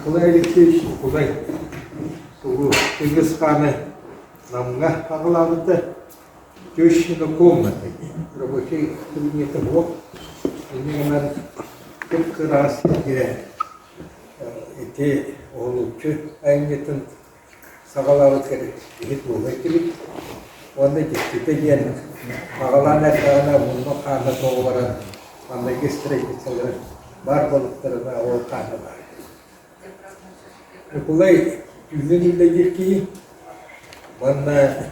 Николай Алексеевич Николай Кыргызстаны намга ағылағыды тещина комната. Рабочий кабинеті болып, менен көп қырас ете олучу айнетін сағалағы керек. Ет болғай керек. Онда жеккеті ген ағылан әтағына мұны қаны тоғы баран. Анда кестірекетсілер бар болықтарына ол қаны бар. Николай Юлиниле еркей, бана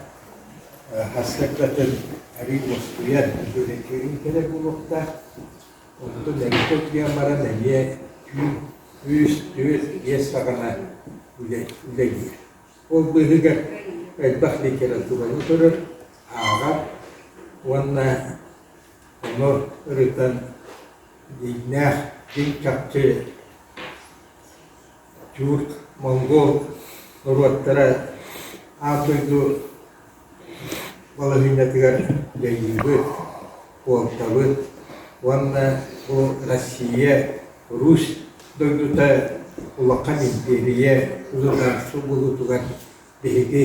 хасыртатын арилос туян дөрекерин керек болукта, онда нәгетет ямара нәге үз ес сағана үлегер. Ол бұғығар әлбақ литератураны тұрыр, ағап, онна оны ұрытан дейнәқ, ден чапчы жұрт, монгол, нұрваттара ағыйду балығынатығар жәйібі, қолтабы, онна бұл Россия, Русь дойдута ұлаққан империя, ұлығарсы болутығар бейге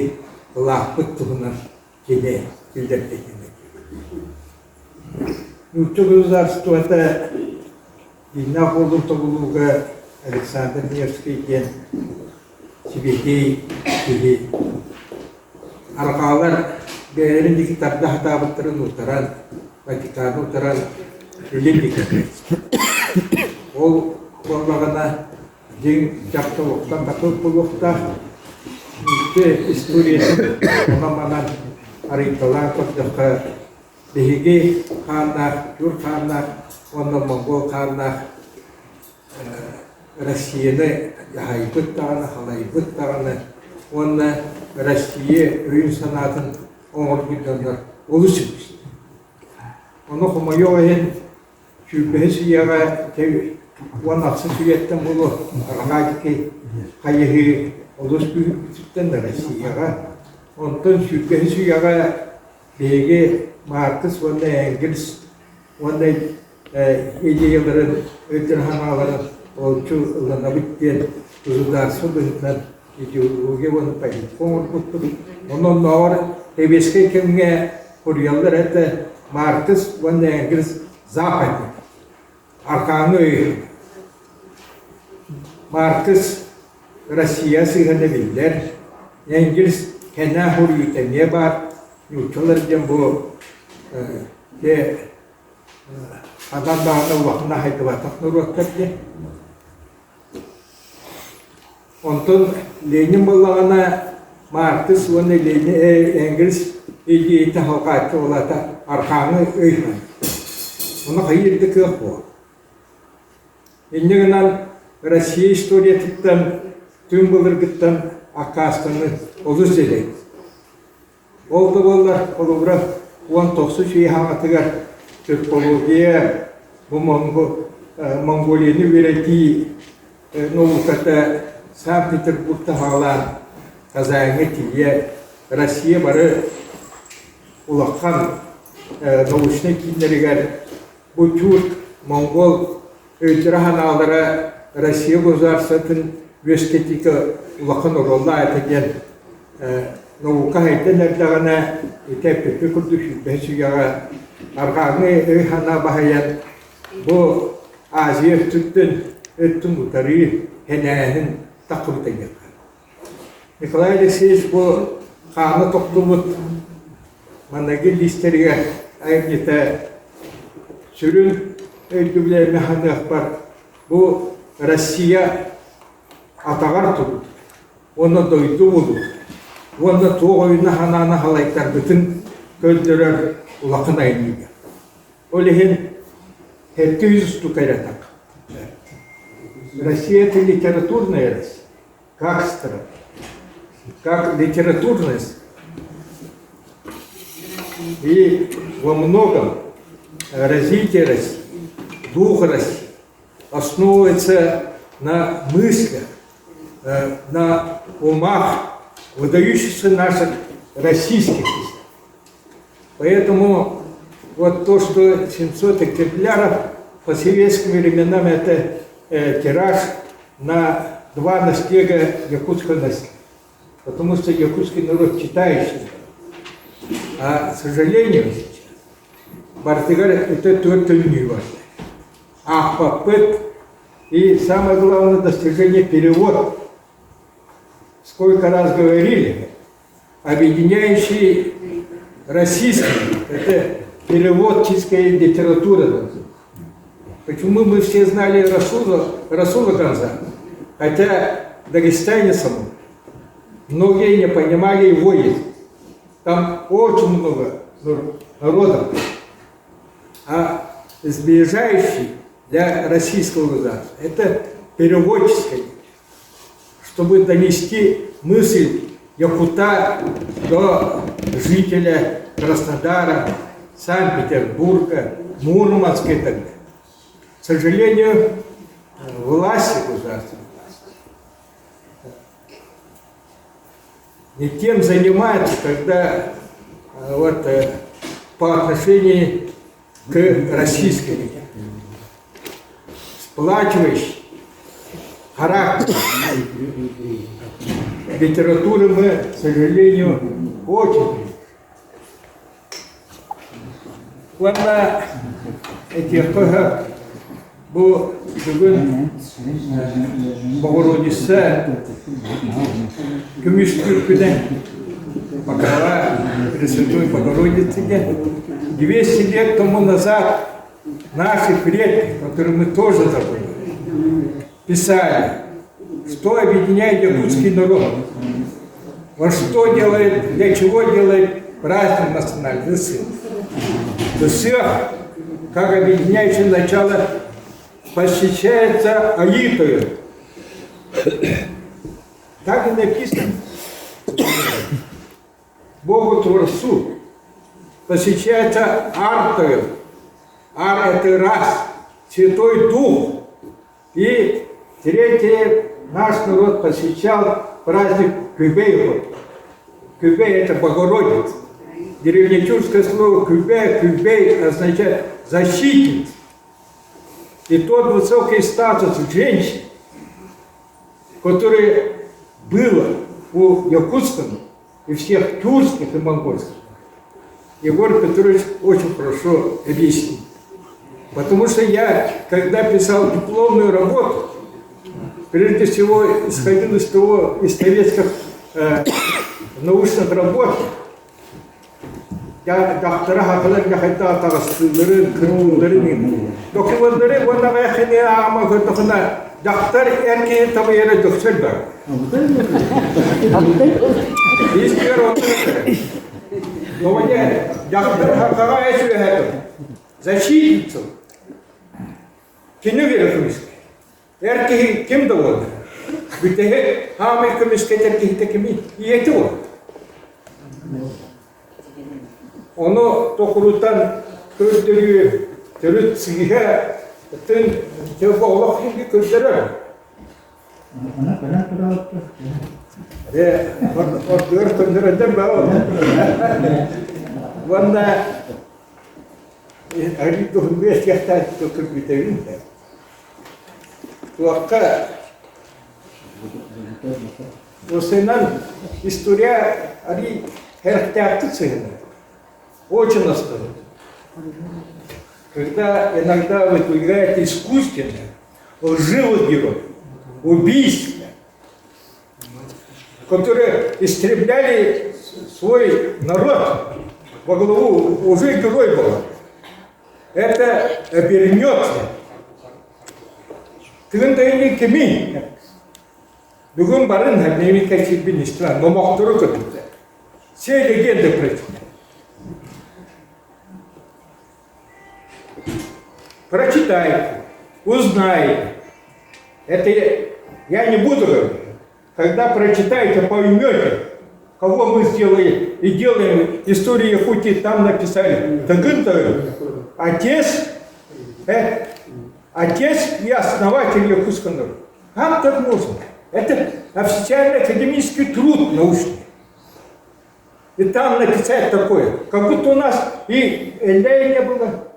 ұлақпыт тұғынан келдердегені. Нүттіғызарстуата дина қолдың тұғылуға Александр Невский ген Сибиргей кеге арқалар бәрін кітапта хатабыттырын ұтаран, Ватиканы ұтаран үлен декеті. Ол болмағына жең жапты оқтан батыл болуқта үсті историясын оңаманан арыйталан көптіққа бейге қаннақ, жүр қаннақ, онда монгол қаннақ Россияны яйбыт тағаны, халайбыт тағаны, онна Россия өйін санатын оңыр бұйдандар олы сүрместі. Оны құмайо әйін шүрбәі сүйяға он ақсы сүйеттен болу араға кей қайығы олыс бүйтіптен Россияға. Онтын шүрбәі сүйяға бейге Маркс, онда Энгельс, онда идеяларын, өтірханаларын олчу ылана биттен государство дынтан идеология оны пайдет коңыр бұттыр. Онын науыр тебеске кемге құрялдар әті Маркс, онда Энгельс западник. Арқаны өйі. Маркс Россия сығаны білдер. Энгельс кәна құрүйітеме бар. Нүчілер ден бұл адамдағына уақына қайтып атақ нұруаттарды. Онтын Ленин болағына Маркс, оны Энгельс егейті халқа атты олата арқаны өймін. Оны қайырды көк бол. Енігінен Россия история тұттан, түн бұлырғыттан аққастаны олыс елейді. Олды болар, олығыра 19 шей хаңатығар түркология, бұл Монголияны верети, науката Санкт-Петербургта хағалан қазаңы тие Россия бары ұлаққан научны кейінлерігер бұл түрк, монгол өйтірі ханалары Россия государствотын өскетікі ұлаққан оролла әтеген наука әйтен әрдіғана етәппепе күрді шүрбәсіяға арғаңы өй хана бағаян бұл Азия түттін өттін ұтары әнәнін тақыртын еткен. Николай Алексеевич бұл қаны тоқтымыт маннагел листерге әйнеті сүрін өйдіблеріне ханық бар. Бұл Россия атағар тұрды. Оны дойды болды. Оны тоқ ойына хананы халайттар бүтін көздерер ұлақын айнығы. Ол ең әтті үзісті қайратақ. Россия – это литературная Россия. Как страна? Как литературность. И во многом развитие России, дух России основывается на мыслях, на умах выдающихся наших российских писателей. Поэтому вот то, что 700 экземпляров по советским временам это тираж на два наследия якутского наследия. Потому что якутский народ читающий. А, к сожалению, Бартыгар это только не важно. А попыт и самое главное достижение перевод. Сколько раз говорили, объединяющий российский, это перевод чистая литература. Почему мы все знали Расула Ганза, хотя в Дагестане самом многие не понимали его язык. Там очень много народов. А сближающий для российского государства это переводческое, чтобы донести мысль якута до жителя Краснодара, Санкт-Петербурга, Мурманска и так далее. К сожалению, власти государственной не тем занимаются, когда по отношению к российской сплачивающей характер литературы мы, к сожалению, очень. Ванна этих bu bugün Bogorodice Gümüştürk'üden Покрова Пресвятой Богородице. 200 лет тому назад наши предки, которые мы тоже забыли, писали, что объединяет якутский народ, во что делает, для чего делает праздник национальный сын. То всех, как объединяющее начало, посещается Аитою. Так и написано. Богу Творцу посещается Артою. Ар – это раз, Святой Дух. И третье, наш народ посещал праздник Кюбей. Кюбей – это Богородица. Древнетюркское слово Кюбей означает защитница. И тот высокий статус женщин, который был у якутского и всех тюркских и монгольских, Егор Петрович очень хорошо объяснил. Потому что я, когда писал дипломную работу, прежде всего исходил из советских научных работ. Я доктора хакалар яхайта тарастыларын, кырмыларын, документлары оннага яхыны ама көтөхүнө доктор эркеги табыйры доктордар. Истер отыр. Но мне доктор хакага эсү защитницу. Кино верховенство. Эркеги ким довод? Битеге хамы комиссетер кими и это вот. Onu tokurutan kördüğü törüt sigihe tın tövbe olak gibi kördüler. Ana kadar kırattı. O dört kördülerden bağlı. Vanda ari tuhumbeş yahtar tokur biterin. Tuakka o senan история ari herhtiyatı sayılır. Очень осторожно. Когда иногда выдвигает искусственно, лживый герой, убийство, которые истребляли свой народ, во главу уже герой был. Это обернется. Тыгындайны кеми? Бүгін барын мемлекеттік министр, но мақтыру көтті. Все легенды прочитали. Прочитайте, узнайте. Это я не буду говорить. Когда прочитаете, поймете, кого мы сделали и делаем историю Якутии, там написали. Отец и основатель якутского народа. Как так можно? Это официальный академический труд научный. И там написать такое, как будто у нас и Элея не было,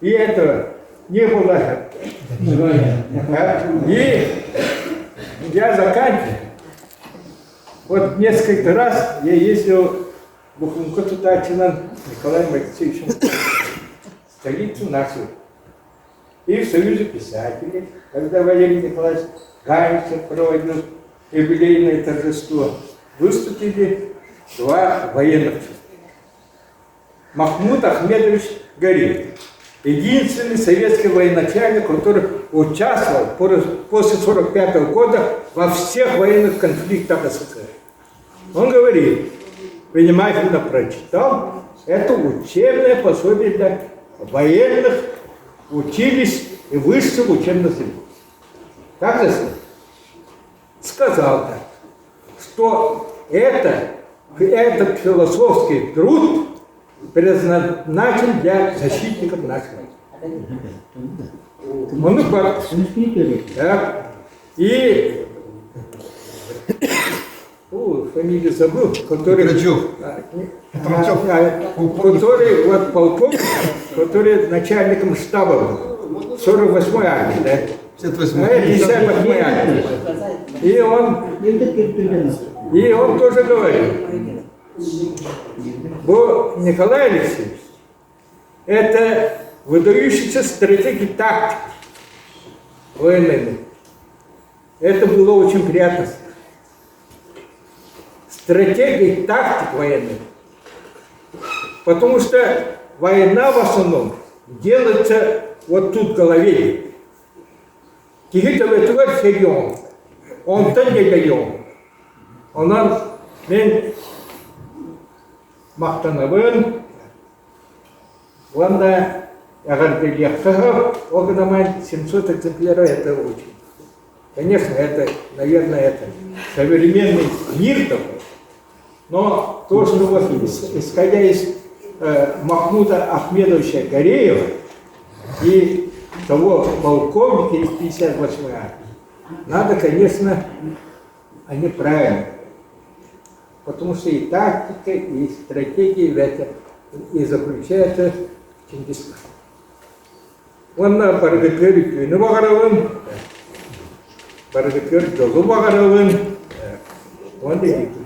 и этого не было И я заканчиваю. Вот несколько раз я ездил в Буханку туда, Чинан Николаем Алексеевичем, столицу нашу. И в Союзе писателей, когда Валерий Николаевич Гаевцев проводил юбилейное торжество, выступили два военных. Махмуд Ахмедович Гариев, единственный советский военачальник, который участвовал после 1945 года во всех военных конфликтах СССР. Он говорит, внимательно прочитал, это учебное пособие для военных училищ и высших учебных заведений. Как же сказал так, что этот философский труд предназначен для защитников нашего. Он факт. Да. И фамилию забыл, который вот полковник, который начальником штаба был, 48-й армии, да? 58-й армии. И он тоже говорил, что Николай Алексеевич это выдающийся стратег и тактик военный. Это было очень приятно. Стратег и тактик военный. Потому что война в основном делается вот тут в голове. Тихитовый тварь серьезно. Он-то не даем. Онан мен мақтанабын. Ванда Агарбельяхтагав, Огнаман 700 экземпляров, это очень. Конечно, это, наверное, это современный мир такой. Но то, что вот, исходя из Махмуда Ахмедовича Гареева и того полковника из 58-й армии, надо, конечно, они правильно. Потому что и тактика, и стратегия в этом и заключается в Чингисхане. Он на Баргатери күйіні бағарауын, Баргатери жолы бағарауын, он да екі